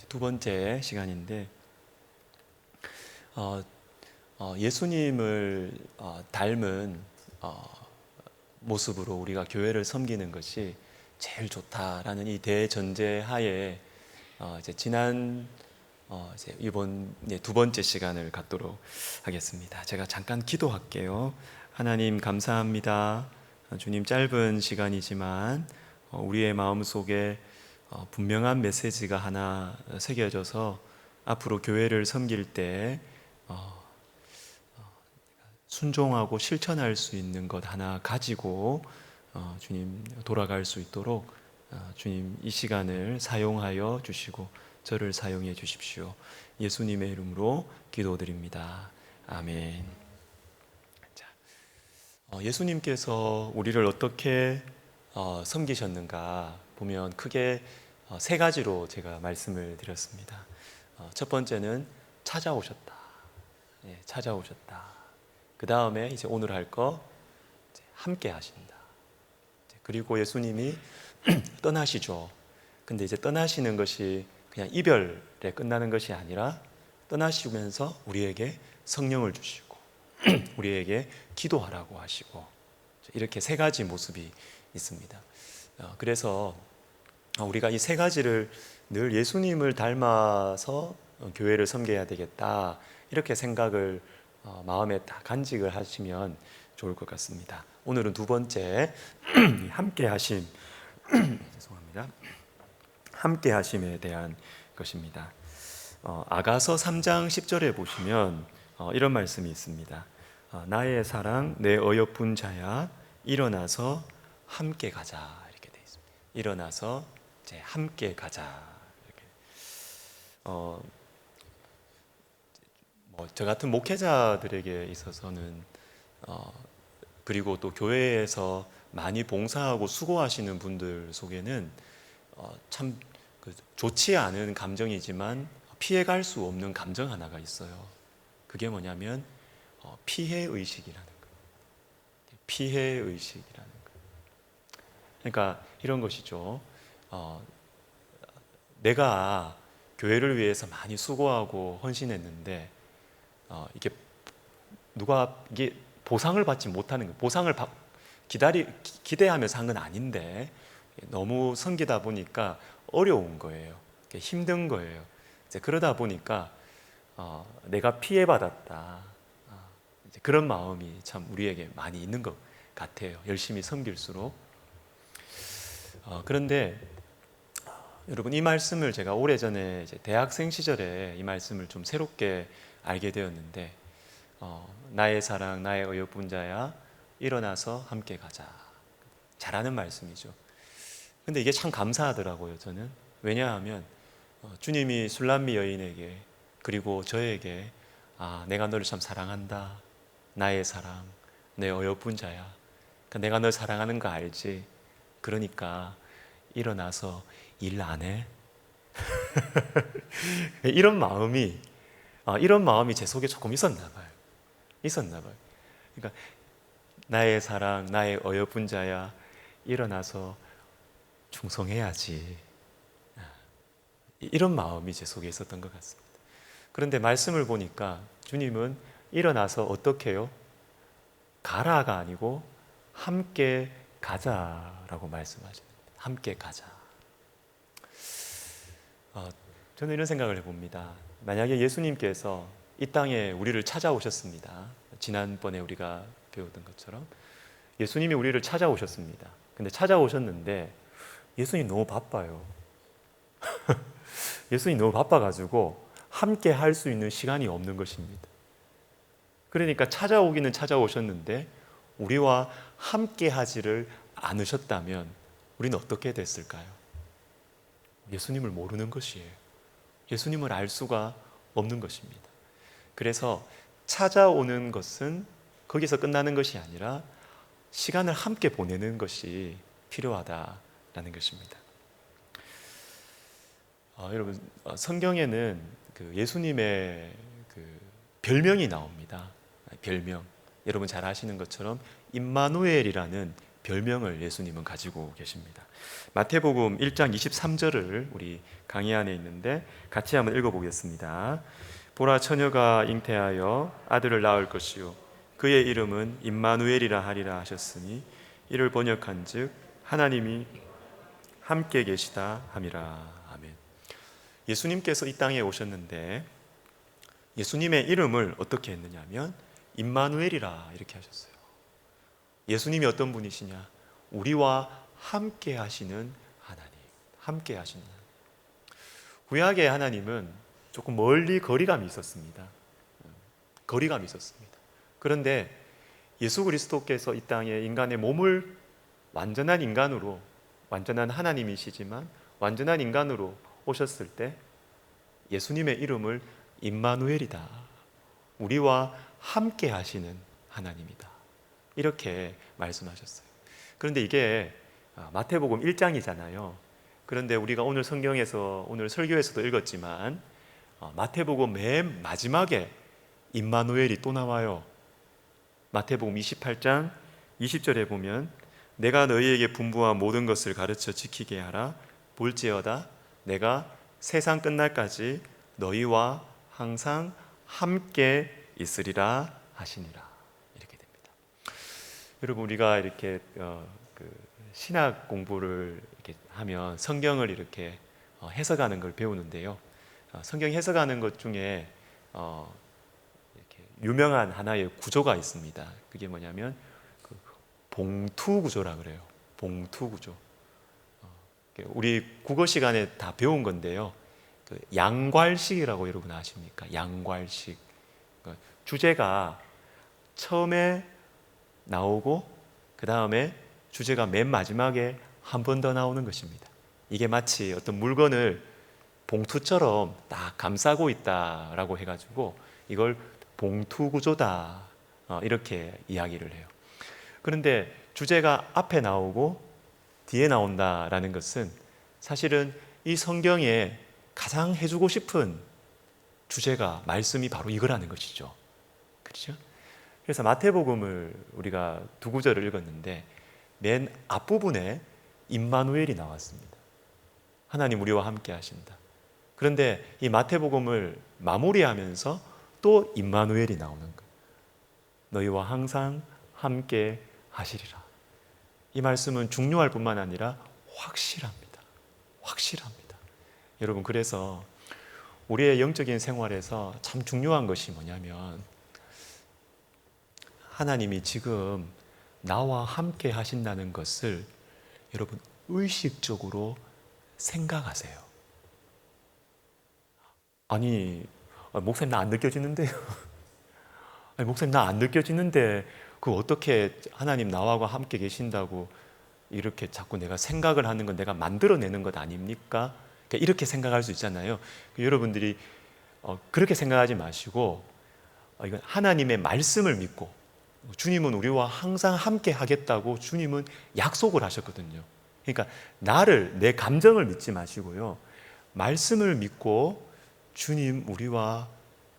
두 번째 시간인데 예수님을 닮은 모습으로 우리가 교회를 섬기는 것이 제일 좋다라는 이 대전제 하에 이제 이번 두 번째 시간을 갖도록 하겠습니다. 제가 잠깐 기도할게요. 하나님 감사합니다. 주님, 짧은 시간이지만 우리의 마음 속에 분명한 메시지가 하나 새겨져서 앞으로 교회를 섬길 때 순종하고 실천할 수 있는 것 하나 가지고 주님 돌아갈 수 있도록 주님 이 시간을 사용하여 주시고 저를 사용해 주십시오. 예수님의 이름으로 기도드립니다. 아멘. 자, 예수님께서 우리를 어떻게 섬기셨는가 보면 크게 세 가지로 제가 말씀을 드렸습니다. 첫 번째는 찾아오셨다. 찾아오셨다. 그 다음에 이제 오늘 할 거 함께 하신다. 그리고 예수님이 떠나시죠. 근데 이제 떠나시는 것이 그냥 이별에 끝나는 것이 아니라 떠나시면서 우리에게 성령을 주시고 우리에게 기도하라고 하시고 이렇게 세 가지 모습이 있습니다. 그래서 우리가 이 세 가지를 늘 예수님을 닮아서 교회를 섬겨야 되겠다 이렇게 생각을 마음에 다 간직을 하시면 좋을 것 같습니다. 오늘은 두 번째 함께 하심 죄송합니다. 함께 하심에 대한 것입니다. 아가서 3장 10절에 보시면 이런 말씀이 있습니다. 나의 사랑 내 어여쁜 자야 일어나서 함께 가자 이렇게 되어 있습니다. 일어나서 이제 함께 가자 이렇게. 저 같은 목회자들에게 있어서는 그리고 또 교회에서 많이 봉사하고 수고하시는 분들 속에는 참 좋지 않은 감정이지만 피해갈 수 없는 감정 하나가 있어요. 그게 뭐냐면 피해 의식이라는 거예요. 피해 의식이라는 거예요. 그러니까 이런 것이죠. 내가 교회를 위해서 많이 수고하고 헌신했는데 이게 보상을 받지 못하는 거예요. 보상을 기대하면서 한 건 아닌데 너무 섬기다 보니까 어려운 거예요. 힘든 거예요. 이제 그러다 보니까 내가 피해받았다. 이제 그런 마음이 참 우리에게 많이 있는 것 같아요. 열심히 섬길수록. 그런데 여러분, 이 말씀을 제가 오래전에 이제 대학생 시절에 이 말씀을 좀 새롭게 알게 되었는데 나의 사랑 나의 어여쁜 자야 일어나서 함께 가자. 잘하는 말씀이죠. 근데 이게 참 감사하더라고요. 저는. 왜냐하면 주님이 술람미 여인에게 그리고 저에게 내가 너를 참 사랑한다. 나의 사랑 내 어여쁜 자야. 그러니까 내가 널 사랑하는 거 알지? 그러니까 일어나서 일 안 해? 이런 마음이 제 속에 조금 있었나 봐요. 그러니까 나의 사랑, 나의 어여쁜 자야, 일어나서 충성해야지. 이런 마음이 제 속에 있었던 것 같습니다. 그런데 말씀을 보니까 주님은 일어나서 어떻게 해요? 가라가 아니고 함께 가자라고 말씀하시는 거예요. 함께 가자. 저는 이런 생각을 해봅니다. 만약에 예수님께서 이 땅에 우리를 찾아오셨습니다. 지난번에 우리가 배우던 것처럼 예수님이 우리를 찾아오셨습니다. 근데 찾아오셨는데 예수님 너무 바빠요. 예수님 너무 바빠가지고 함께 할 수 있는 시간이 없는 것입니다. 그러니까 찾아오기는 찾아오셨는데 우리와 함께 하지를 않으셨다면 우리는 어떻게 됐을까요? 예수님을 모르는 것이에요. 예수님을 알 수가 없는 것입니다. 그래서 찾아오는 것은 거기서 끝나는 것이 아니라 시간을 함께 보내는 것이 필요하다라는 것입니다. 여러분, 성경에는 예수님의 별명이 나옵니다. 별명. 여러분 잘 아시는 것처럼 임마누엘이라는 별명을 예수님은 가지고 계십니다. 마태복음 1장 23절을 우리 강의 안에 있는데 같이 한번 읽어보겠습니다. 보라, 처녀가 잉태하여 아들을 낳을 것이요 그의 이름은 임마누엘이라 하리라 하셨으니 이를 번역한즉 하나님이 함께 계시다 함이라. 아멘. 예수님께서 이 땅에 오셨는데 예수님의 이름을 어떻게 했느냐면 임마누엘이라 이렇게 하셨어요. 예수님이 어떤 분이시냐? 우리와 함께 하시는 하나님, 함께 하시는 하나님. 구약의 하나님은 조금 멀리 거리감이 있었습니다. 거리감이 있었습니다. 그런데 예수 그리스도께서 이 땅에 인간의 몸을 완전한 인간으로, 완전한 하나님이시지만 완전한 인간으로 오셨을 때 예수님의 이름을 임마누엘이다, 우리와 함께 하시는 하나님이다, 이렇게 말씀하셨어요. 그런데 이게 마태복음 1장이잖아요. 그런데 우리가 오늘 성경에서, 오늘 설교에서도 읽었지만 마태복음 맨 마지막에 임마누엘이 또 나와요. 마태복음 28장 20절에 보면 내가 너희에게 분부한 모든 것을 가르쳐 지키게 하라. 볼지어다 내가 세상 끝날까지 너희와 항상 함께 있으리라 하시니라. 이렇게 됩니다. 여러분, 우리가 이렇게 신학 공부를 이렇게 하면 성경을 이렇게 해석하는 걸 배우는데요. 성경 해석하는 것 중에 이렇게 유명한 하나의 구조가 있습니다. 그게 뭐냐면 봉투 구조라 그래요. 봉투 구조. 우리 국어 시간에 다 배운 건데요. 양괄식이라고 여러분 아십니까? 양괄식. 주제가 처음에 나오고 그 다음에 주제가 맨 마지막에 한 번 더 나오는 것입니다. 이게 마치 어떤 물건을 봉투처럼 딱 감싸고 있다라고 해가지고 이걸 봉투 구조다, 이렇게 이야기를 해요. 그런데 주제가 앞에 나오고 뒤에 나온다라는 것은 사실은 이 성경에 가장 해주고 싶은 주제가, 말씀이 바로 이거라는 것이죠. 그렇죠? 그래서 마태복음을 우리가 두 구절을 읽었는데 맨 앞부분에 임마누엘이 나왔습니다. 하나님 우리와 함께 하신다. 그런데 이 마태복음을 마무리하면서 또 임마누엘이 나오는 거예요. 너희와 항상 함께 하시리라. 이 말씀은 중요할 뿐만 아니라 확실합니다. 확실합니다. 여러분, 그래서 우리의 영적인 생활에서 참 중요한 것이 뭐냐면 하나님이 지금 나와 함께 하신다는 것을 여러분 의식적으로 생각하세요. 아니, 목사님 나 안 느껴지는데요. 아니, 목사님 나 안 느껴지는데 그 어떻게 하나님 나와 함께 계신다고 이렇게 자꾸 내가 생각을 하는 건 내가 만들어내는 것 아닙니까? 그러니까 이렇게 생각할 수 있잖아요. 여러분들이 그렇게 생각하지 마시고 이건 하나님의 말씀을 믿고, 주님은 우리와 항상 함께 하겠다고 주님은 약속을 하셨거든요. 그러니까 나를, 내 감정을 믿지 마시고요, 말씀을 믿고 주님 우리와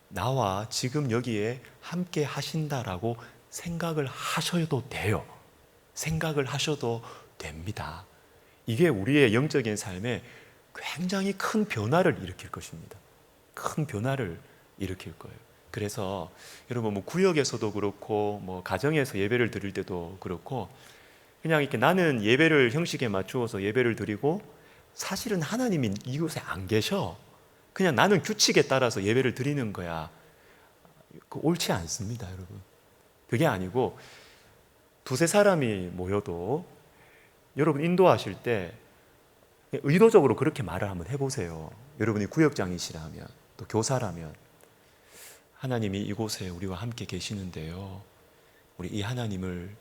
나와 지금 여기에 함께 하신다라고 생각을 하셔도 돼요. 생각을 하셔도 됩니다. 이게 우리의 영적인 삶에 굉장히 큰 변화를 일으킬 것입니다. 큰 변화를 일으킬 거예요. 그래서 여러분, 뭐 구역에서도 그렇고 뭐 가정에서 예배를 드릴 때도 그렇고 그냥 이렇게 나는 예배를 형식에 맞추어서 예배를 드리고 사실은 하나님이 이곳에 안 계셔, 그냥 나는 규칙에 따라서 예배를 드리는 거야, 옳지 않습니다. 여러분, 그게 아니고 두세 사람이 모여도 여러분 인도하실 때 의도적으로 그렇게 말을 한번 해보세요. 여러분이 구역장이시라면, 또 교사라면, 하나님이 이곳에 우리와 함께 계시는데요, 우리 이 하나님을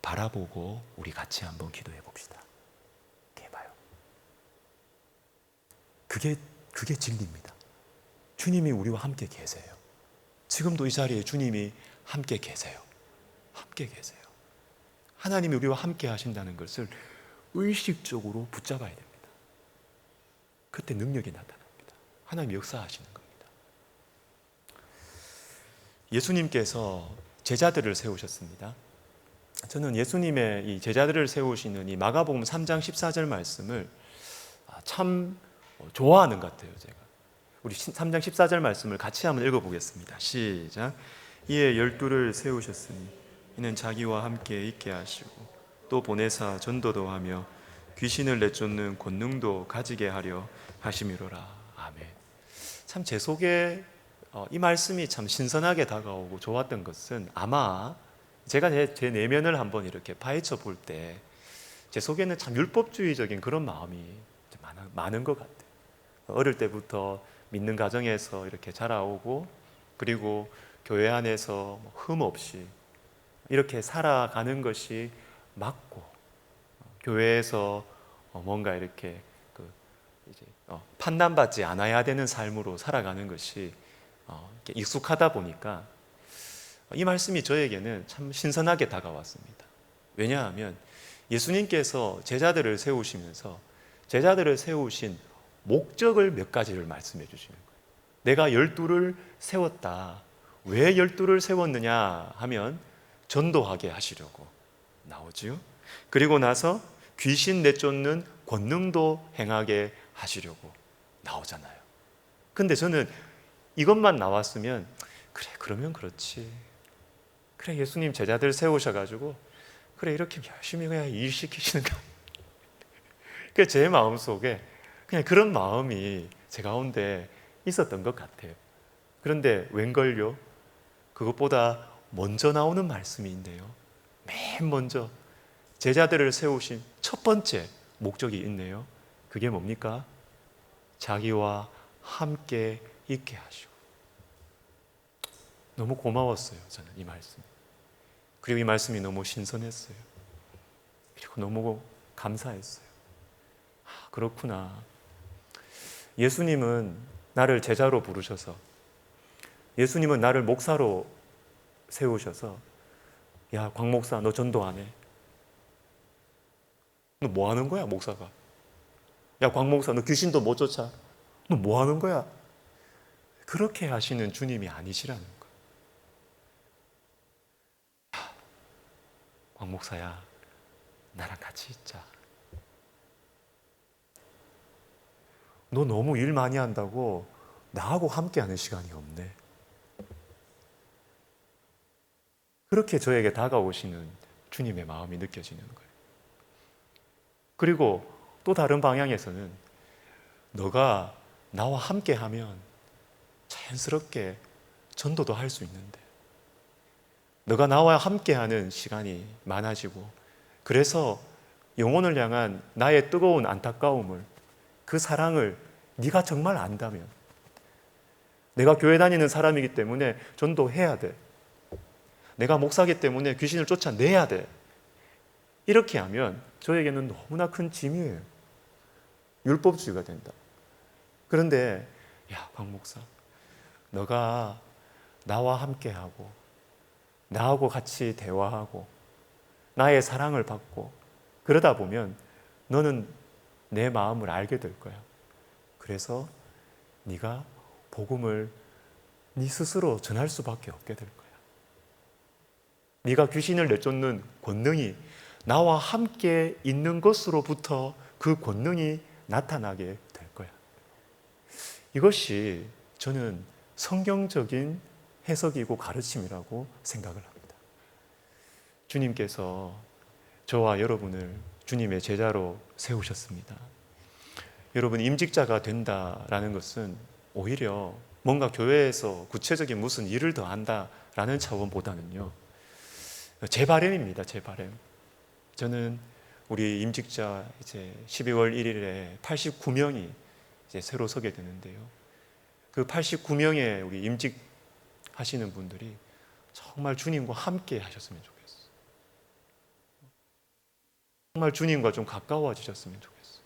바라보고 우리 같이 한번 기도해 봅시다. 이렇게 해봐요. 그게 진리입니다. 주님이 우리와 함께 계세요. 지금도 이 자리에 주님이 함께 계세요. 함께 계세요. 하나님이 우리와 함께 하신다는 것을 의식적으로 붙잡아야 됩니다. 그때 능력이 나타납니다. 하나님이 역사하시는 겁니다. 예수님께서 제자들을 세우셨습니다. 저는 예수님의 이 제자들을 세우시는 이 마가복음 3장 14절 말씀을 참 좋아하는 것 같아요. 제가 우리 3장 14절 말씀을 같이 한번 읽어보겠습니다. 시작. 이에 12를 세우셨으니 이는 자기와 함께 있게 하시고 또 보내사 전도도 하며 귀신을 내쫓는 권능도 가지게 하려 하심이로라. 아멘. 참 제 속에 이 말씀이 참 신선하게 다가오고 좋았던 것은 아마 제가 제 내면을 한번 이렇게 파헤쳐 볼 때 제 속에는 참 율법주의적인 그런 마음이 많은 것 같아요. 어릴 때부터 믿는 가정에서 이렇게 자라오고 그리고 교회 안에서 흠 없이 이렇게 살아가는 것이 맞고 교회에서 뭔가 이렇게 이제 판단받지 않아야 되는 삶으로 살아가는 것이 익숙하다 보니까 이 말씀이 저에게는 참 신선하게 다가왔습니다. 왜냐하면 예수님께서 제자들을 세우시면서 제자들을 세우신 목적을 몇 가지를 말씀해 주시는 거예요. 내가 12를 세웠다. 왜 12를 세웠느냐 하면 전도하게 하시려고 나오지요. 그리고 나서 귀신 내쫓는 권능도 행하게 하시려고 나오잖아요. 근데 저는 이것만 나왔으면 그래 그러면 그렇지. 그래 예수님 제자들 세우셔가지고 그래 이렇게 열심히 그냥 일 시키시는 거. 그 제 마음속에 그냥 그런 마음이 제 가운데 있었던 것 같아요. 그런데 웬걸요? 그것보다 먼저 나오는 말씀이 있네요. 맨 먼저 제자들을 세우신 첫 번째 목적이 있네요. 그게 뭡니까? 자기와 함께 있게 하시고. 너무 고마웠어요. 저는 이 말씀. 그리고 이 말씀이 너무 신선했어요. 그리고 너무 감사했어요. 그렇구나. 예수님은 나를 제자로 부르셔서 예수님은 나를 목사로 세우셔서 야, 광 목사 너 전도 안 해? 너 뭐 하는 거야, 목사가? 야, 광 목사 너 귀신도 못 쫓아? 너 뭐 하는 거야? 그렇게 하시는 주님이 아니시라는 거예요. 광 목사야, 나랑 같이 있자. 너 너무 일 많이 한다고 나하고 함께하는 시간이 없네. 그렇게 저에게 다가오시는 주님의 마음이 느껴지는 거예요. 그리고 또 다른 방향에서는 너가 나와 함께하면 자연스럽게 전도도 할 수 있는데 너가 나와 함께하는 시간이 많아지고 그래서 영혼을 향한 나의 뜨거운 안타까움을 그 사랑을 네가 정말 안다면 내가 교회 다니는 사람이기 때문에 전도해야 돼. 내가 목사기 때문에 귀신을 쫓아내야 돼. 이렇게 하면 저에게는 너무나 큰 짐이에요. 율법주의가 된다. 그런데 야, 박 목사, 너가 나와 함께하고 나하고 같이 대화하고 나의 사랑을 받고 그러다 보면 너는 내 마음을 알게 될 거야. 그래서 네가 복음을 네 스스로 전할 수밖에 없게 될 거야. 네가 귀신을 내쫓는 권능이 나와 함께 있는 것으로부터 그 권능이 나타나게 될 거야. 이것이 저는 성경적인 해석이고 가르침이라고 생각을 합니다. 주님께서 저와 여러분을 주님의 제자로 세우셨습니다. 여러분, 임직자가 된다라는 것은 오히려 뭔가 교회에서 구체적인 무슨 일을 더 한다라는 차원보다는요, 제 바람입니다. 제 바람. 저는 우리 임직자 이제 12월 1일에 89명이 이제 새로 서게 되는데요. 그 89명의 우리 임직 하시는 분들이 정말 주님과 함께 하셨으면 좋겠어요. 정말 주님과 좀 가까워지셨으면 좋겠어요.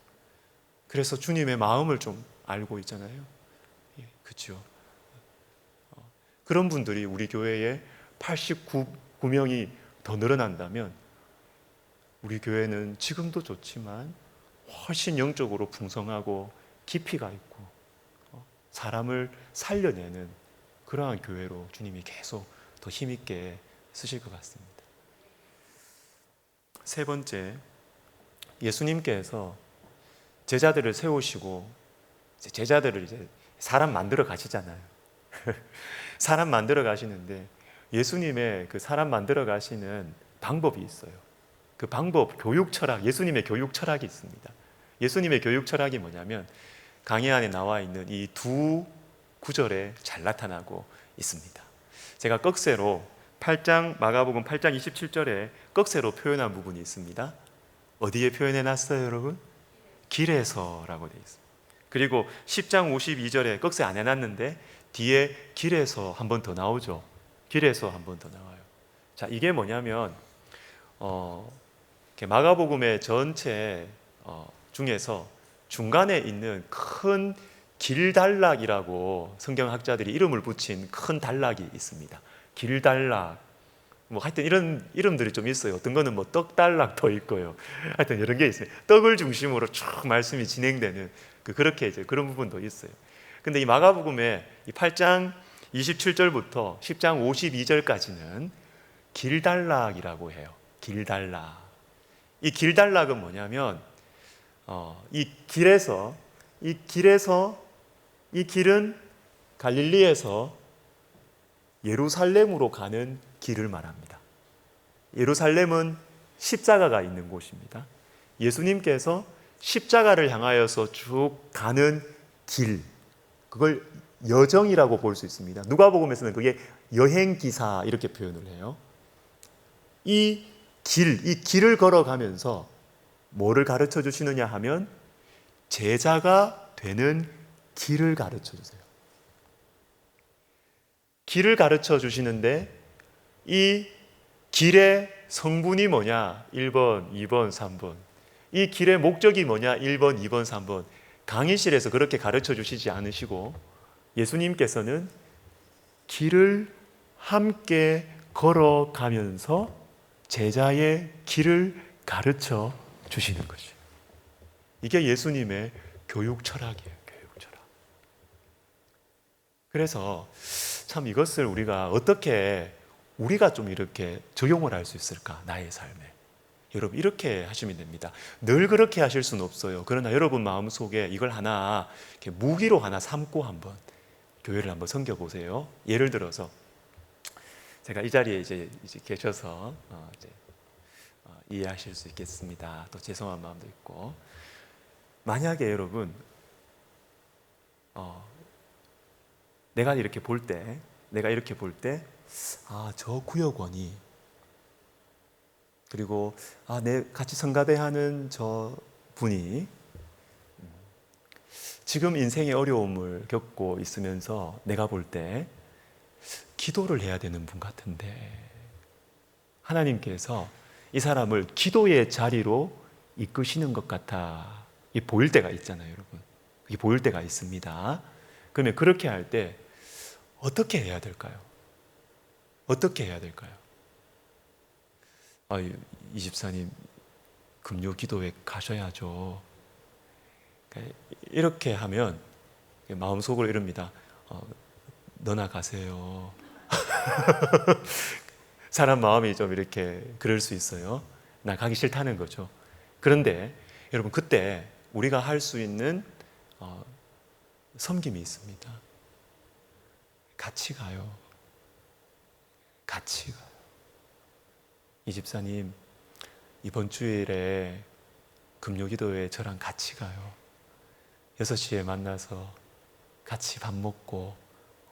그래서 주님의 마음을 좀 알고 있잖아요. 예, 그렇죠. 그런 분들이 우리 교회에 89명이 더 늘어난다면 우리 교회는 지금도 좋지만 훨씬 영적으로 풍성하고 깊이가 있고 사람을 살려내는 그러한 교회로 주님이 계속 더 힘있게 쓰실 것 같습니다. 세 번째, 예수님께서 제자들을 세우시고 제자들을 이제 사람 만들어 가시잖아요. 사람 만들어 가시는데 예수님의 그 사람 만들어 가시는 방법이 있어요. 그 방법, 교육 철학, 예수님의 교육 철학이 있습니다. 예수님의 교육 철학이 뭐냐면 강의 안에 나와 있는 이 두 구절에 잘 나타나고 있습니다. 제가 꺽쇠로 마가복음 8장 27절에 꺽쇠로 표현한 부분이 있습니다. 어디에 표현해 놨어요, 여러분? 길에서라고 되어 있습니다. 그리고 10장 52절에 꺽쇠 안 해놨는데 뒤에 길에서 한 번 더 나오죠. 길에서 한 번 더 나와요. 자, 이게 뭐냐면 마가복음의 전체 중에서 중간에 있는 큰 길단락이라고 성경학자들이 이름을 붙인 큰 단락이 있습니다. 길단락, 뭐 하여튼 이런 이름들이 좀 있어요. 어떤 거는 뭐 떡단락도 있고요. 하여튼 이런 게 있어요. 떡을 중심으로 쭉 말씀이 진행되는 그렇게 이제 그런 부분도 있어요. 근데 이 마가복음의 이 8장 27절부터 10장 52절까지는 길단락이라고 해요. 길단락. 이 길단락은 뭐냐면 이 길은 갈릴리에서 예루살렘으로 가는 길을 말합니다. 예루살렘은 십자가가 있는 곳입니다. 예수님께서 십자가를 향하여서 쭉 가는 길, 그걸 여정이라고 볼 수 있습니다. 누가복음에서는 그게 여행기사 이렇게 표현을 해요. 이 길을 걸어가면서 뭐를 가르쳐 주시느냐 하면 제자가 되는 길을 가르쳐 주세요. 길을 가르쳐 주시는데 이 길의 성분이 뭐냐? 1번, 2번, 3번. 이 길의 목적이 뭐냐? 1번, 2번, 3번. 강의실에서 그렇게 가르쳐 주시지 않으시고 예수님께서는 길을 함께 걸어가면서 제자의 길을 가르쳐 주시는 것이에요. 이게 예수님의 교육 철학이에요. 교육 철학. 그래서 참 이것을 우리가 좀 이렇게 적용을 할 수 있을까? 나의 삶에. 여러분 이렇게 하시면 됩니다. 늘 그렇게 하실 수는 없어요. 그러나 여러분 마음속에 이걸 하나 이렇게 무기로 하나 삼고 한번 교회를 한번 섬겨보세요. 예를 들어서 제가 이 자리에 이제 계셔서 이해하실 수 있겠습니다. 또 죄송한 마음도 있고, 만약에 여러분 내가 이렇게 볼 때 저 구역원이 그리고 내 같이 성가대하는 저 분이 지금 인생의 어려움을 겪고 있으면서 내가 볼 때 기도를 해야 되는 분 같은데 하나님께서 이 사람을 기도의 자리로 이끄시는 것 같아 보일 때가 있잖아요, 여러분. 이게 보일 때가 있습니다. 그러면 그렇게 할 때 어떻게 해야 될까요? 어떻게 해야 될까요? 이 집사님 금요 기도회 가셔야죠. 이렇게 하면 마음속으로 이럽니다. 너나 가세요. 사람 마음이 좀 이렇게 그럴 수 있어요. 나 가기 싫다는 거죠. 그런데 여러분 그때 우리가 할 수 있는 섬김이 있습니다. 같이 가요. 같이 가요. 이 집사님 이번 주일에 금요기도회 저랑 같이 가요. 6시에 만나서 같이 밥 먹고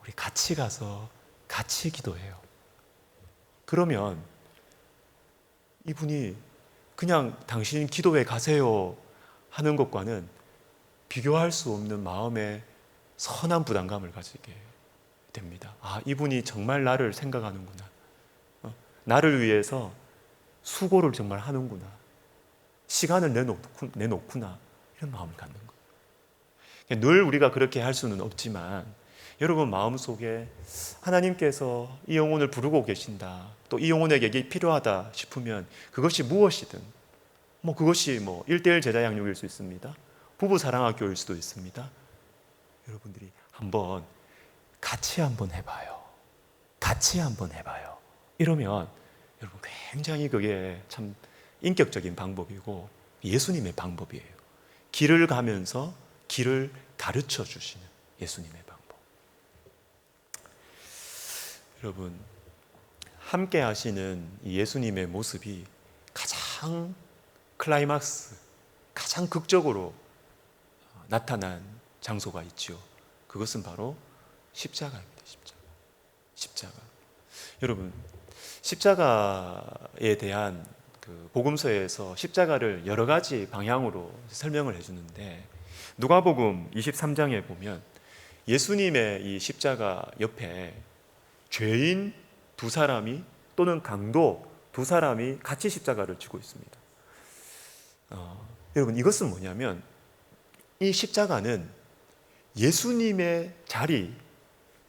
우리 같이 가서 같이 기도해요. 그러면 이분이 그냥 당신 기도회 가세요 하는 것과는 비교할 수 없는 마음의 선한 부담감을 가지게 됩니다. 이분이 정말 나를 생각하는구나. 나를 위해서 수고를 정말 하는구나. 시간을 내놓구나. 이런 마음을 갖는 거예요. 늘 우리가 그렇게 할 수는 없지만 여러분 마음속에 하나님께서 이 영혼을 부르고 계신다. 또 이 영혼에게 이게 필요하다 싶으면 그것이 무엇이든 그것이 1:1 제자 양육일 수 있습니다. 부부 사랑학교일 수도 있습니다. 여러분들이 같이 한번 해봐요. 같이 한번 해봐요. 이러면 여러분 굉장히 그게 참 인격적인 방법이고 예수님의 방법이에요. 길을 가면서 길을 가르쳐 주시는 예수님의 방법. 여러분, 함께 하시는 이 예수님의 모습이 가장 클라이막스, 가장 극적으로 나타난 장소가 있죠. 그것은 바로 십자가입니다. 십자가. 여러분, 십자가에 대한 그 복음서에서 십자가를 여러 가지 방향으로 설명을 해주는데, 누가복음 23장에 보면 예수님의 이 십자가 옆에 죄인 두 사람이 또는 강도 두 사람이 같이 십자가를 지고 있습니다. 여러분, 이것은 뭐냐면 이 십자가는 예수님의 자리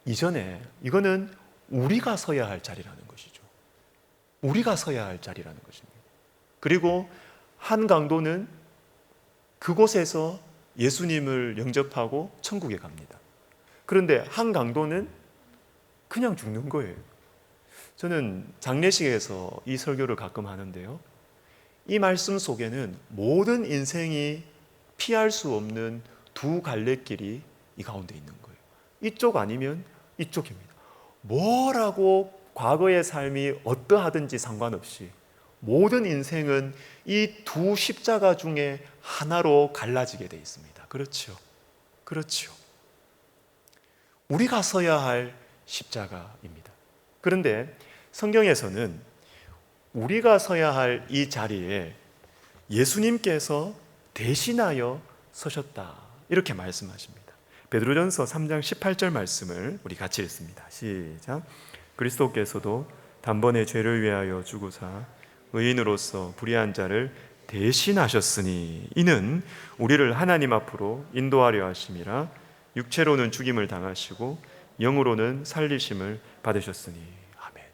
이전에 이거는 우리가 서야 할 자리라는 것이죠. 우리가 서야 할 자리라는 것입니다. 그리고 한 강도는 그곳에서 예수님을 영접하고 천국에 갑니다. 그런데 한 강도는 그냥 죽는 거예요. 저는 장례식에서 이 설교를 가끔 하는데요, 이 말씀 속에는 모든 인생이 피할 수 없는 두 갈래길이 이 가운데 있는 거예요. 이쪽 아니면 이쪽입니다. 뭐라고 과거의 삶이 어떠하든지 상관없이 모든 인생은 이 두 십자가 중에 하나로 갈라지게 되어 있습니다. 그렇죠. 그렇죠. 우리가 서야 할 십자가입니다. 그런데 성경에서는 우리가 서야 할 이 자리에 예수님께서 대신하여 서셨다, 이렇게 말씀하십니다. 베드로전서 3장 18절 말씀을 우리 같이 읽습니다. 시작. 그리스도께서도 단번에 죄를 위하여 죽으사 의인으로서 불의한 자를 대신하셨으니 이는 우리를 하나님 앞으로 인도하려 하심이라. 육체로는 죽임을 당하시고 영으로는 살리심을 받으셨으니. 아멘.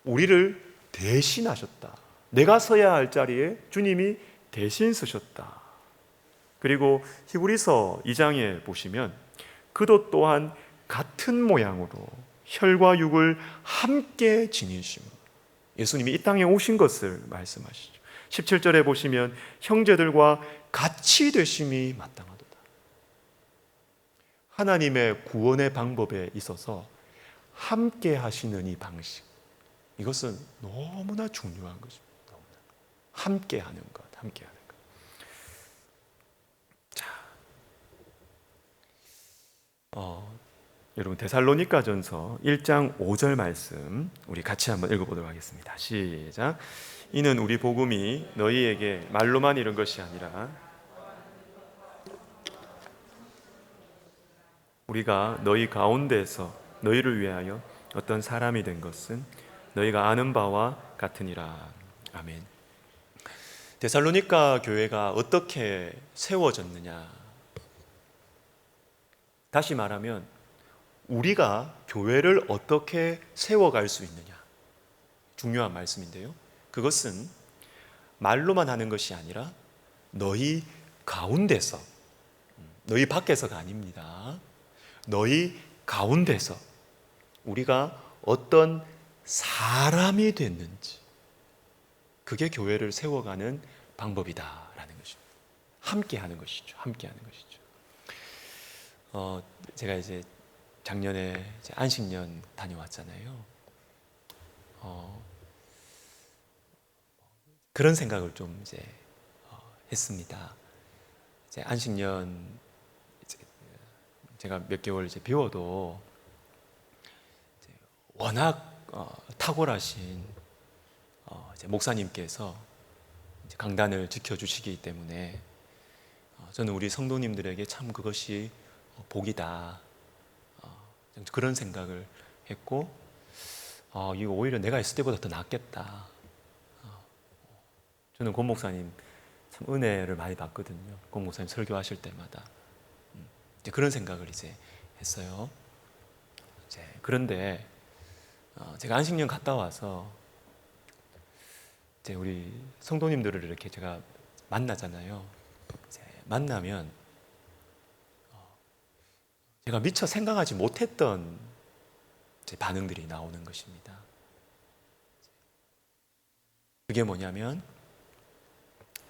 우리를 대신하셨다. 내가 서야 할 자리에 주님이 대신 서셨다. 그리고 히브리서 2장에 보시면 그도 또한 같은 모양으로 혈과 육을 함께 지니심, 예수님이 이 땅에 오신 것을 말씀하시죠. 17절에 보시면 형제들과 같이 되심이 마땅하도다. 하나님의 구원의 방법에 있어서 함께 하시는 이 방식, 이것은 너무나 중요한 것입니다. 너무나. 함께 하는 것, 함께 하는 것. 자, 여러분, 데살로니가전서 1장 5절 말씀 우리 같이 한번 읽어보도록 하겠습니다. 시작. 이는 우리 복음이 너희에게 말로만 이른 것이 아니라 우리가 너희 가운데서 너희를 위하여 어떤 사람이 된 것은 너희가 아는 바와 같으니라. 아멘. 데살로니가 교회가 어떻게 세워졌느냐, 다시 말하면 우리가 교회를 어떻게 세워갈 수 있느냐, 중요한 말씀인데요, 그것은 말로만 하는 것이 아니라 너희 가운데서, 너희 밖에서가 아닙니다. 너희 가운데서 우리가 어떤 사람이 됐는지, 그게 교회를 세워가는 방법이다라는 것입니다. 함께 하는 것이죠. 함께 하는 것이죠. 제가 이제 작년에 이제 안식년 다녀왔잖아요. 그런 생각을 좀 이제 했습니다. 이제 안식년 제가 몇 개월 이제 비워도 이제 워낙 탁월하신 이제 목사님께서 이제 강단을 지켜주시기 때문에 저는 우리 성도님들에게 참 그것이 복이다, 그런 생각을 했고, 이거 오히려 내가 있을 때보다 더 낫겠다. 저는 권 목사님 참 은혜를 많이 받거든요. 권 목사님 설교하실 때마다 이제 그런 생각을 이제 했어요. 이제 그런데 제가 안식년 갔다 와서 이제 우리 성도님들을 이렇게 제가 만나잖아요. 이제 만나면 제가 미처 생각하지 못했던 제 반응들이 나오는 것입니다. 그게 뭐냐면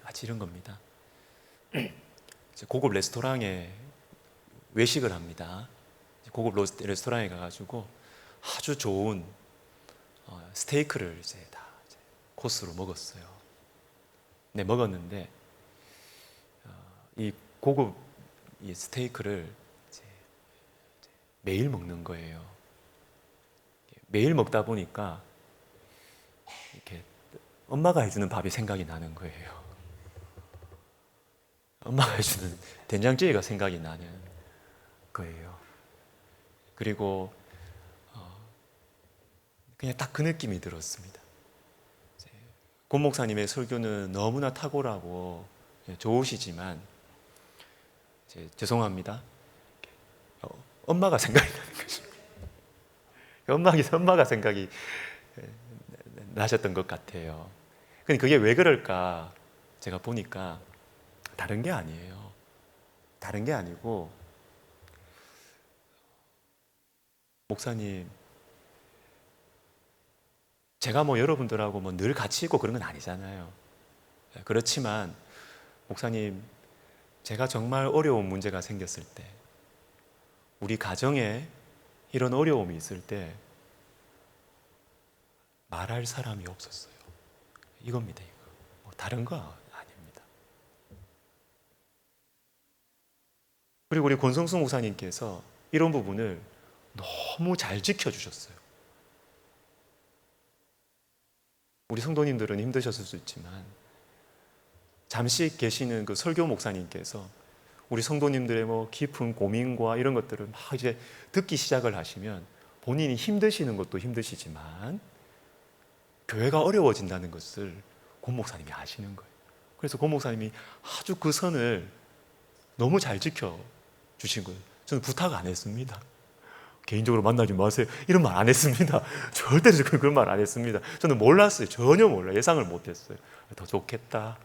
마치 이런 겁니다. 이제 고급 레스토랑에 외식을 합니다. 고급 레스토랑에 가가지고 아주 좋은 스테이크를 이제 다 코스로 먹었어요. 네, 먹었는데 이 고급 이 스테이크를 이제 매일 먹는 거예요. 매일 먹다 보니까 이렇게 엄마가 해주는 밥이 생각이 나는 거예요. 엄마가 해주는 된장찌개가 생각이 나는 거예요. 그리고 그냥 딱 그 느낌이 들었습니다. 권 목사님의 설교는 너무나 탁월하고 좋으시지만 죄송합니다. 엄마가 생각이 나는 거죠. 엄마가 생각이 나셨던 것 같아요. 근데 그게 왜 그럴까? 제가 보니까 다른 게 아니에요. 다른 게 아니고, 목사님, 제가 뭐 여러분들하고 뭐 늘 같이 있고 그런 건 아니잖아요. 그렇지만, 목사님, 제가 정말 어려운 문제가 생겼을 때, 우리 가정에 이런 어려움이 있을 때, 말할 사람이 없었어요. 이겁니다, 이거. 뭐 다른 거 아닙니다. 그리고 우리 권성수 목사님께서 이런 부분을 너무 잘 지켜주셨어요. 우리 성도님들은 힘드셨을 수 있지만 잠시 계시는 그 설교 목사님께서 우리 성도님들의 뭐 깊은 고민과 이런 것들을 막 이제 듣기 시작을 하시면 본인이 힘드시는 것도 힘드시지만 교회가 어려워진다는 것을 권 목사님이 아시는 거예요. 그래서 권 목사님이 아주 그 선을 너무 잘 지켜주신 거예요. 저는 부탁 안 했습니다. 개인적으로 만나지 마세요. 이런 말 안 했습니다. 절대로 그런 말 안 했습니다. 저는 몰랐어요. 전혀 몰라요. 예상을 못했어요. 더 좋겠다.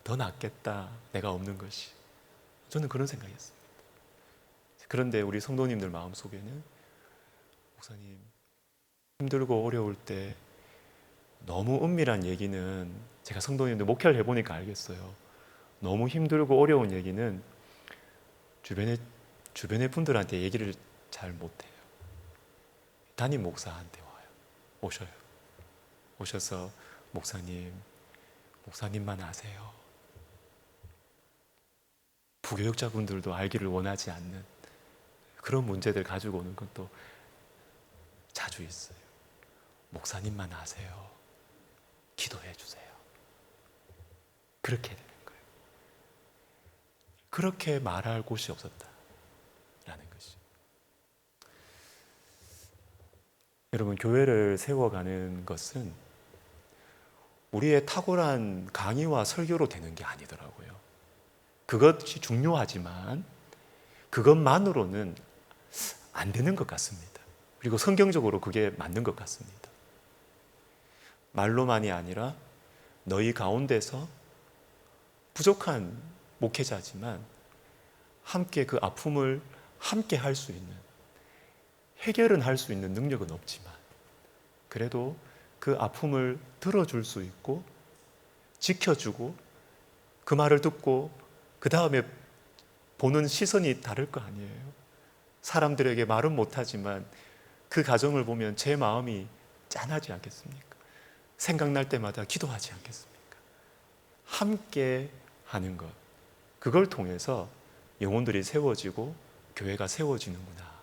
더 낫겠다. 내가 없는 것이. 저는 그런 생각이었습니다. 그런데 우리 성도님들 마음속에는 목사님 힘들고 어려울 때 너무 은밀한 얘기는 제가 성도님들 목회를 해보니까 알겠어요. 너무 힘들고 어려운 얘기는 주변의 분들한테 얘기를 잘 못해요. 담임 목사한테 오셔요. 오셔서 목사님만 아세요. 부교육자분들도 알기를 원하지 않는 그런 문제들 가지고 오는 것도 자주 있어요. 목사님만 아세요. 기도해 주세요. 그렇게 되는 거예요. 그렇게 말할 곳이 없었다라는 것이. 여러분, 교회를 세워가는 것은 우리의 탁월한 강의와 설교로 되는 게 아니더라고요. 그것이 중요하지만 그것만으로는 안 되는 것 같습니다. 그리고 성경적으로 그게 맞는 것 같습니다. 말로만이 아니라 너희 가운데서 부족한 목회자지만 함께 그 아픔을 함께 할 수 있는, 해결은 할 수 있는 능력은 없지만 그래도 그 아픔을 들어줄 수 있고 지켜주고 그 말을 듣고 그 다음에 보는 시선이 다를 거 아니에요. 사람들에게 말은 못하지만 그 가정을 보면 제 마음이 짠하지 않겠습니까? 생각날 때마다 기도하지 않겠습니까? 함께 하는 것, 그걸 통해서 영혼들이 세워지고 교회가 세워지는구나,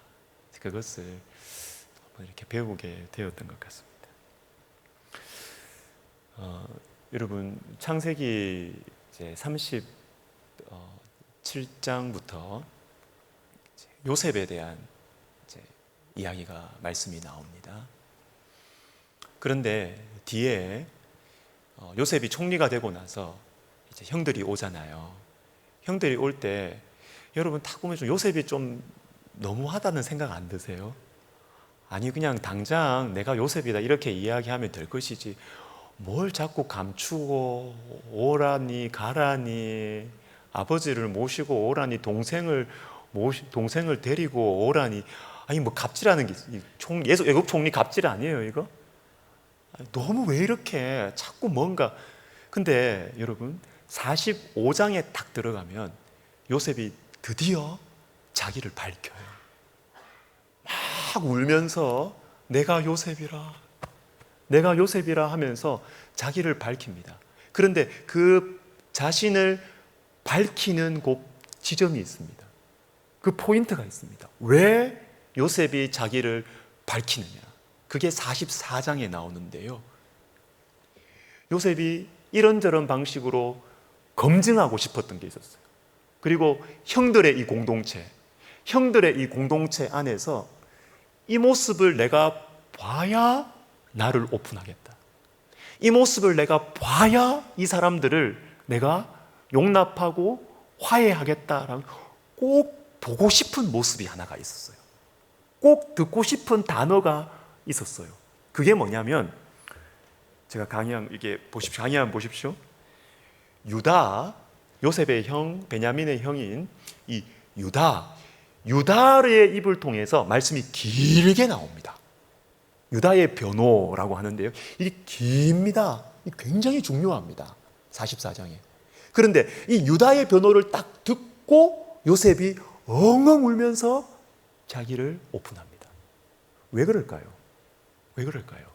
그것을 이렇게 배우게 되었던 것 같습니다. 여러분, 창세기 이제 37장부터 요셉에 대한 이제 이야기가 말씀이 나옵니다. 그런데 뒤에 요셉이 총리가 되고 나서 이제 형들이 오잖아요. 형들이 올 때 여러분 딱 보면 좀 요셉이 좀 너무하다는 생각 안 드세요? 아니, 그냥 당장 내가 요셉이다 이렇게 이야기하면 될 것이지 뭘 자꾸 감추고 오라니 가라니, 아버지를 모시고 오라니, 동생을 데리고 오라니. 아니, 뭐 갑질하는 게 애국 총리 갑질 아니에요 이거? 너무 왜 이렇게 자꾸 뭔가. 근데 여러분, 45장에 딱 들어가면 요셉이 드디어 자기를 밝혀요. 막 울면서 내가 요셉이라, 내가 요셉이라 하면서 자기를 밝힙니다. 그런데 그 자신을 밝히는 곳 지점이 있습니다. 그 포인트가 있습니다. 왜 요셉이 자기를 밝히느냐? 그게 44장에 나오는데요. 요셉이 이런저런 방식으로 검증하고 싶었던 게 있었어요. 그리고 형들의 이 공동체 안에서 이 모습을 내가 봐야 나를 오픈하겠다. 이 모습을 내가 봐야 이 사람들을 내가 용납하고 화해하겠다라는 꼭 보고 싶은 모습이 하나가 있었어요. 꼭 듣고 싶은 단어가 있었어요. 그게 뭐냐면 제가 강의한 보십시오. 유다, 요셉의 형, 베냐민의 형인 이 유다의 입을 통해서 말씀이 길게 나옵니다. 유다의 변호라고 하는데요. 이게 깁니다. 굉장히 중요합니다. 44장에. 그런데 이 유다의 변호를 딱 듣고 요셉이 엉엉 울면서 자기를 오픈합니다. 왜 그럴까요? 왜 그럴까요?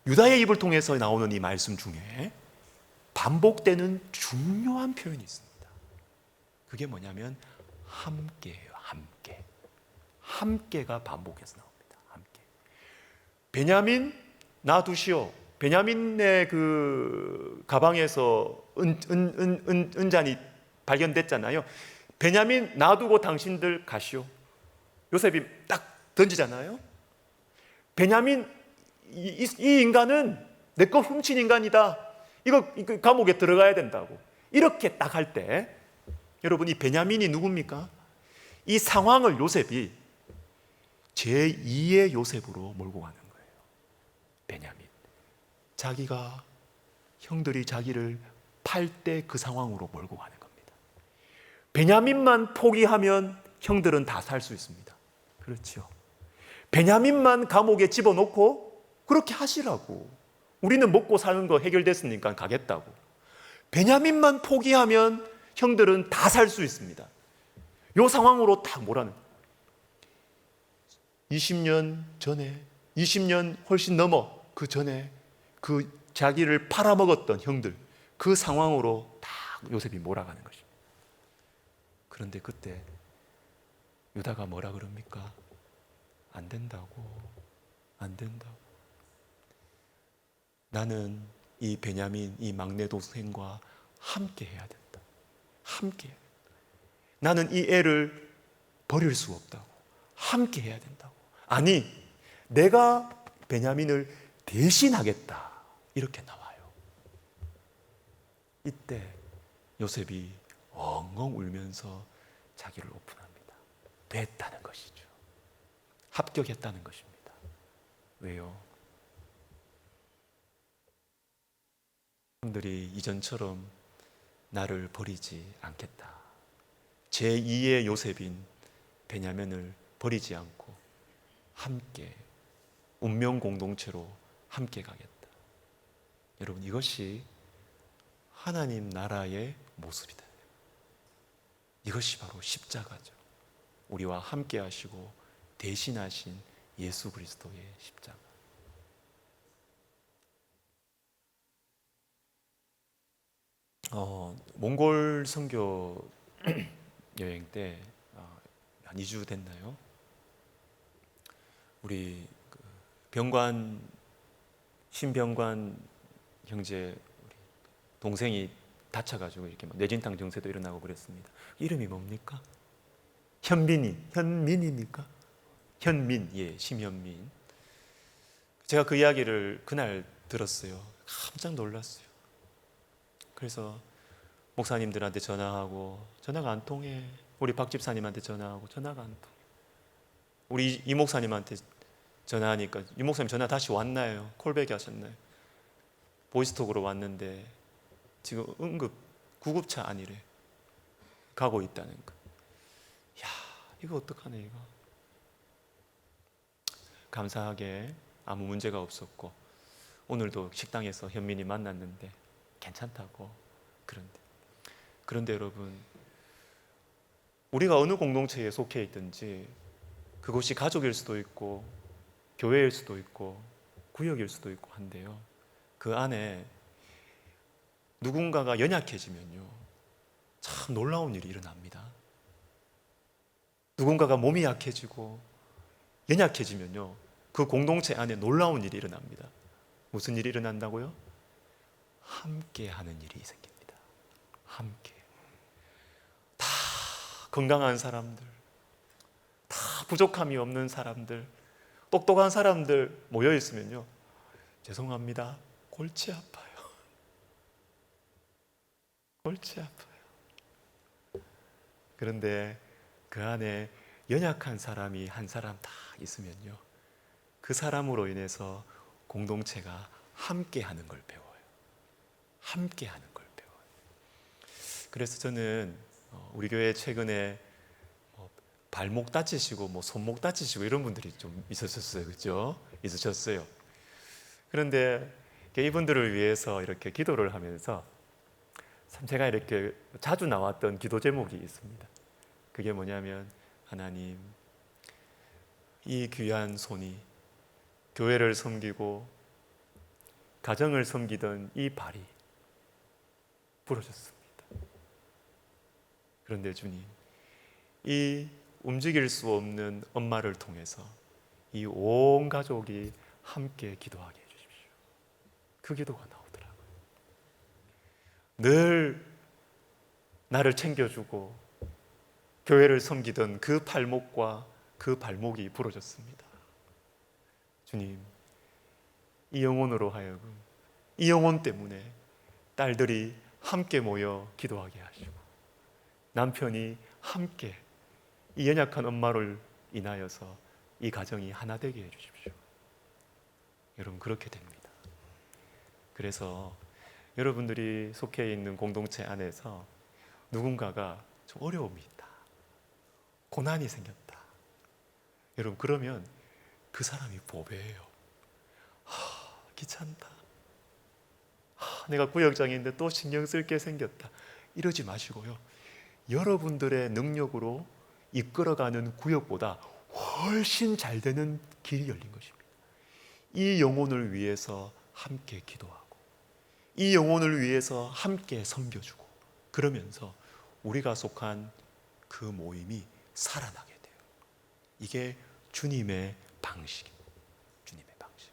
유다의 입을 통해서 나오는 이 말씀 중에 반복되는 중요한 표현이 있습니다. 그게 뭐냐면 함께예요. 함께. 함께가 반복해서 나옵니다. 함께. 베냐민 놔두시오. 베냐민의 그 가방에서 은잔이 발견됐잖아요. 베냐민 놔두고 당신들 가시오. 요셉이 딱 던지잖아요. 베냐민 이 인간은 내 거 훔친 인간이다. 이거 감옥에 들어가야 된다고. 이렇게 딱 할 때 여러분 이 베냐민이 누굽니까? 이 상황을 요셉이 제2의 요셉으로 몰고 가는 거예요. 베냐민. 자기가 형들이 자기를 팔 때 그 상황으로 몰고 가는 겁니다. 베냐민만 포기하면 형들은 다 살 수 있습니다. 그렇죠. 베냐민만 감옥에 집어넣고 그렇게 하시라고. 우리는 먹고 사는 거 해결됐으니까 가겠다고. 베냐민만 포기하면 형들은 다 살 수 있습니다. 이 상황으로 딱 몰아는 20년 전에 20년 훨씬 넘어 그 전에 그 자기를 팔아먹었던 형들 그 상황으로 딱 요셉이 몰아가는 것입니다. 그런데 그때 유다가 뭐라 그럽니까? 안 된다고. 안 된다고. 나는 이 베냐민, 이 막내 동생과 함께 해야 된다. 함께. 나는 이 애를 버릴 수 없다고. 함께 해야 된다고. 아니, 내가 베냐민을 대신하겠다. 이렇게 나와요. 이때 요셉이 엉엉 울면서 자기를 오픈합니다. 됐다는 것이죠. 합격했다는 것입니다. 왜요? 형들이 이전처럼 나를 버리지 않겠다. 제2의 요셉인 베냐민을 버리지 않고 함께 운명 공동체로 함께 가겠다. 여러분 이것이 하나님 나라의 모습이다. 이것이 바로 십자가죠. 우리와 함께 하시고 대신하신 예수 그리스도의 십자가. 몽골 선교 여행 때 한 2주 됐나요? 우리 신병관 형제 우리 동생이 다쳐가지고 이렇게 뇌진탕 증세도 일어나고 그랬습니다. 이름이 뭡니까? 현민입니까? 현민, 예, 심현민. 제가 그 이야기를 그날 들었어요. 깜짝 놀랐어요. 그래서 목사님들한테 전화하고 전화가 안 통해. 우리 박 집사님한테 전화하고 전화가 안 통해. 우리 이 목사님한테 전화하니까 이 목사님 전화 다시 왔나요? 콜백이 하셨나요? 보이스톡으로 왔는데 지금 응급 구급차 안이래. 가고 있다는 거. 야, 이거 어떡하네 이거. 감사하게 아무 문제가 없었고 오늘도 식당에서 현민이 만났는데 괜찮다고. 그런데 여러분, 우리가 어느 공동체에 속해 있든지 그것이 가족일 수도 있고 교회일 수도 있고 구역일 수도 있고 한데요, 그 안에 누군가가 연약해지면요, 참 놀라운 일이 일어납니다. 누군가가 몸이 약해지고 연약해지면요, 그 공동체 안에 놀라운 일이 일어납니다. 무슨 일이 일어난다고요? 함께 하는 일이 생깁니다. 함께. 다 건강한 사람들, 다 부족함이 없는 사람들, 똑똑한 사람들 모여 있으면요, 죄송합니다, 골치 아파요. 골치 아파요. 그런데 그 안에 연약한 사람이 한 사람 다 있으면요, 그 사람으로 인해서 공동체가 함께 하는 걸 배워요. 함께 하는 걸 배워요. 그래서 저는 우리 교회 최근에 발목 다치시고 손목 다치시고 이런 분들이 좀 있으셨어요. 그죠? 있으셨어요. 그런데 이분들을 위해서 이렇게 기도를 하면서 참 제가 이렇게 자주 나왔던 기도 제목이 있습니다. 그게 뭐냐면, 하나님, 이 귀한 손이 교회를 섬기고 가정을 섬기던 이 발이 부러졌습니다. 그런데 주님, 이 움직일 수 없는 엄마를 통해서 이 온 가족이 함께 기도하게 해주십시오. 그 기도가 나오더라고요. 늘 나를 챙겨주고 교회를 섬기던 그 팔목과 그 발목이 부러졌습니다. 주님, 이 영혼으로 하여금, 이 영혼 때문에 딸들이 함께 모여 기도하게 하시고 남편이 함께 이 연약한 엄마를 인하여서 이 가정이 하나 되게 해주십시오. 여러분, 그렇게 됩니다. 그래서 여러분들이 속해 있는 공동체 안에서 누군가가 좀 어려움이 있다, 고난이 생겼다, 여러분, 그러면 그 사람이 보배예요. 귀찮다, 내가 구역장인데 또 신경 쓸 게 생겼다, 이러지 마시고요, 여러분들의 능력으로 이끌어가는 구역보다 훨씬 잘 되는 길이 열린 것입니다. 이 영혼을 위해서 함께 기도하고 이 영혼을 위해서 함께 섬겨주고, 그러면서 우리가 속한 그 모임이 살아나게 돼요. 이게 주님의 방식입니다. 주님의 방식.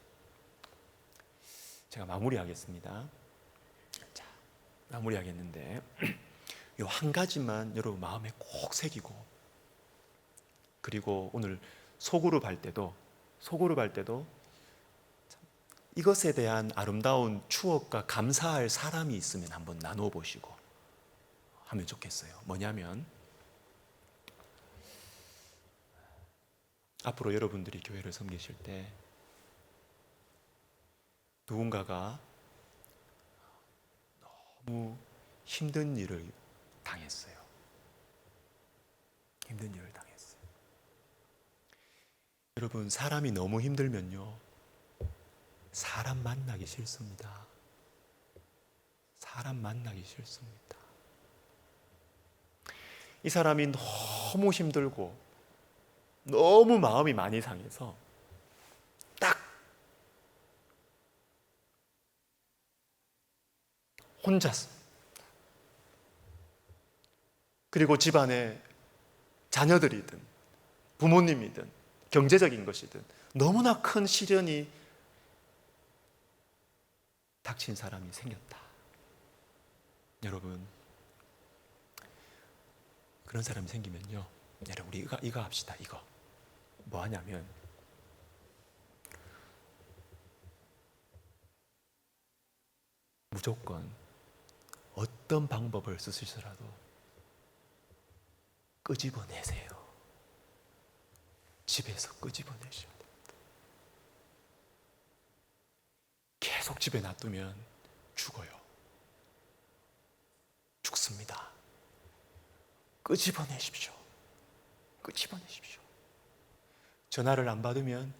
제가 마무리하겠습니다. 자, 마무리하겠는데 요 한 가지만 여러분 마음에 꼭 새기고, 그리고 오늘 소그룹 할 때도 이것에 대한 아름다운 추억과 감사할 사람이 있으면 한번 나눠 보시고 하면 좋겠어요. 뭐냐면, 앞으로 여러분들이 교회를 섬기실 때 누군가가 너무 힘든 일을 당했어요. 힘든 일을 당했어요. 여러분, 사람이 너무 힘들면요, 사람 만나기 싫습니다. 사람 만나기 싫습니다. 이 사람이 너무 힘들고 너무 마음이 많이 상해서 딱 혼자서, 그리고 집안에 자녀들이든 부모님이든 경제적인 것이든 너무나 큰 시련이 닥친 사람이 생겼다. 여러분, 그런 사람이 생기면요, 여러분, 우리 이거 합시다. 이거 뭐 하냐면, 무조건 어떤 방법을 쓰시더라도 끄집어내세요. 집에서 끄집어내셔야 됩니다. 계속 집에 놔두면 죽어요. 죽습니다. 끄집어내십시오. 끄집어내십시오. 전화를 안 받으면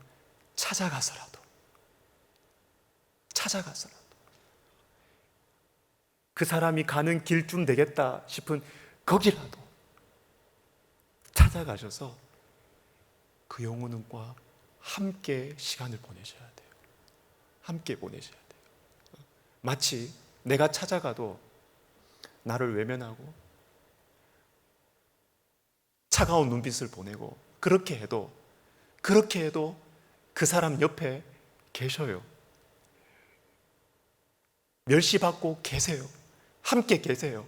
찾아가서라도 그 사람이 가는 길쯤 되겠다 싶은 거기라도 찾아가셔서 그 영혼과 함께 시간을 보내셔야 돼요. 함께 보내셔야 돼요. 마치 내가 찾아가도 나를 외면하고 차가운 눈빛을 보내고 그렇게 해도 그 사람 옆에 계셔요. 멸시받고 계세요. 함께 계세요.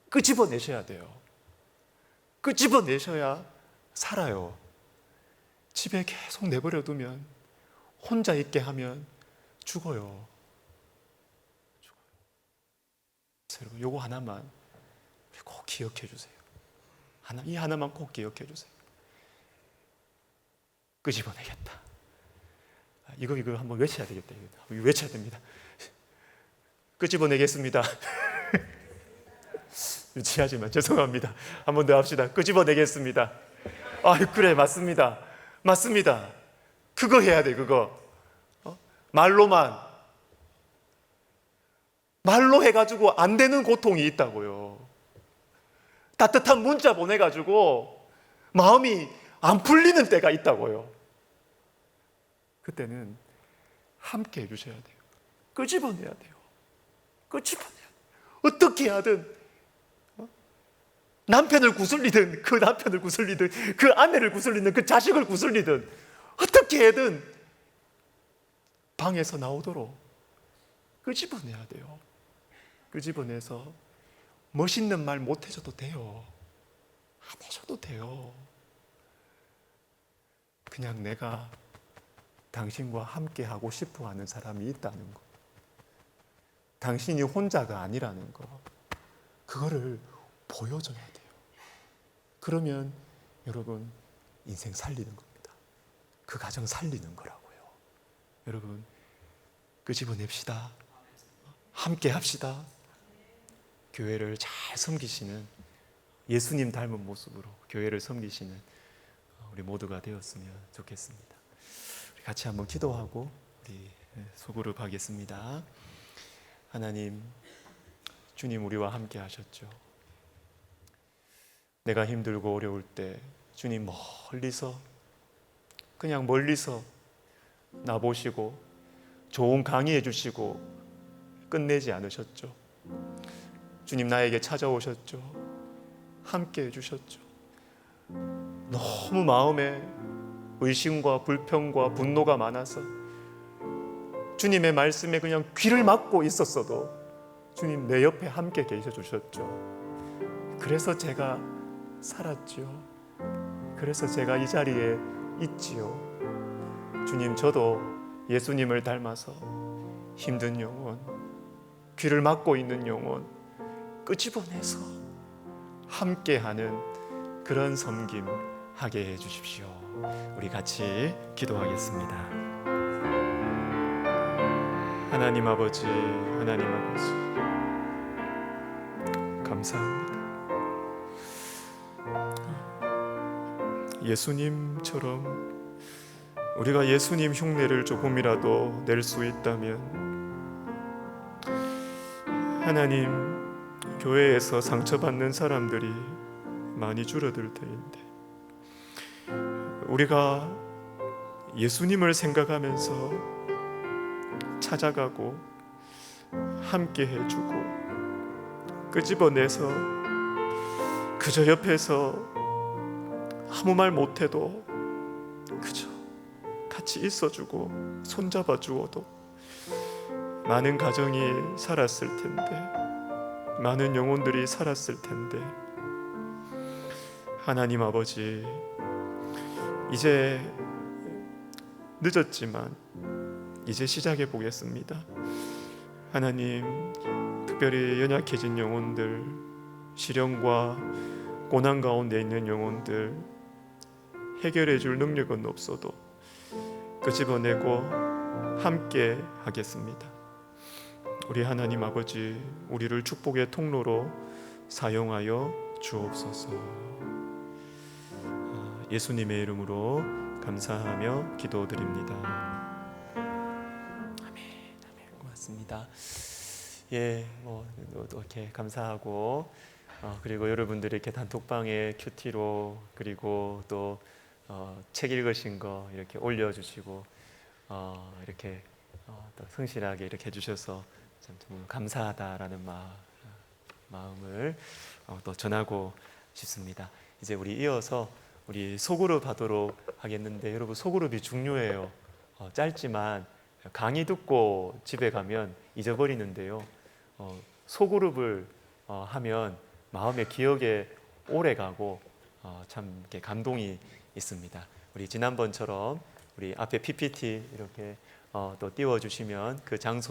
끄집어내셔야 돼요. 끄집어내셔야 살아요. 집에 계속 내버려 두면, 혼자 있게 하면 죽어요. 여러분, 요거 하나만 꼭 기억해 주세요. 이 하나만 꼭 기억해 주세요. 끄집어내겠다. 이거 한번 외쳐야 되겠다. 이거 외쳐야 됩니다. 끄집어내겠습니다. 유치하지만 죄송합니다. 한 번 더 합시다. 끄집어내겠습니다. 그래, 맞습니다. 맞습니다. 그거 해야 돼, 그거. 말로 해가지고 안 되는 고통이 있다고요. 따뜻한 문자 보내가지고 마음이 안 풀리는 때가 있다고요. 그때는 함께 해주셔야 돼요. 끄집어내야 돼요. 끄집어내야 돼요. 어떻게 하든 남편을 구슬리든 그 남편을 구슬리든 그 아내를 구슬리든 그 자식을 구슬리든 어떻게 해든 방에서 나오도록 끄집어내야 돼요. 끄집어내서 멋있는 말 못 해줘도 돼요. 안 해줘도 돼요. 그냥 내가 당신과 함께 하고 싶어 하는 사람이 있다는 거, 당신이 혼자가 아니라는 거, 그거를 보여줘야 돼요. 그러면 여러분, 인생 살리는 겁니다. 그 가정 살리는 거라고요. 여러분, 끄집어냅시다. 함께 합시다. 교회를 잘 섬기시는, 예수님 닮은 모습으로 교회를 섬기시는 우리 모두가 되었으면 좋겠습니다. 우리 같이 한번 기도하고 우리 소그룹 하겠습니다. 하나님, 주님 우리와 함께 하셨죠. 내가 힘들고 어려울 때 주님 그냥 멀리서 나보시고 좋은 강의해 주시고 끝내지 않으셨죠. 주님 나에게 찾아오셨죠. 함께 해주셨죠. 너무 마음에 의심과 불평과 분노가 많아서 주님의 말씀에 그냥 귀를 막고 있었어도 주님 내 옆에 함께 계셔 주셨죠. 그래서 제가 살았죠. 그래서 제가 이 자리에 있지요. 주님, 저도 예수님을 닮아서 힘든 영혼, 귀를 막고 있는 영혼 끄집어내서 함께하는 그런 섬김 하게 해 주십시오. 우리 같이 기도하겠습니다. 하나님 아버지, 감사합니다. 예수님처럼 우리가 예수님 흉내를 조금이라도 낼 수 있다면 하나님, 교회에서 상처받는 사람들이 많이 줄어들 터인데 우리가 예수님을 생각하면서 찾아가고 함께 해주고 끄집어내서 그저 옆에서 아무 말 못해도 그저 같이 있어주고 손잡아주어도 많은 가정이 살았을 텐데, 많은 영혼들이 살았을 텐데, 하나님 아버지, 이제 늦었지만 이제 시작해 보겠습니다. 하나님, 특별히 연약해진 영혼들, 시련과 고난 가운데 있는 영혼들 해결해 줄 능력은 없어도 끄집어내고 함께 하겠습니다. 우리 하나님 아버지, 우리를 축복의 통로로 사용하여 주옵소서. 예수님의 이름으로 감사하며 기도드립니다. 아멘. 고맙습니다. 예, 또 이렇게 감사하고 그리고 여러분들이 이렇게 단톡방에 큐티로 그리고 또 책 읽으신 거 이렇게 올려주시고 이렇게 또 성실하게 이렇게 해주셔서 참 감사하다라는 마음을 또 전하고 싶습니다. 이제 우리 이어서 우리 소그룹 하도록 하겠는데 여러분 소그룹이 중요해요. 짧지만 강의 듣고 집에 가면 잊어버리는데요. 소그룹을 하면 마음의 기억에 오래 가고 참 이렇게 감동이 있습니다. 우리 지난번처럼 우리 앞에 PPT 이렇게 또 띄워주시면 그 장소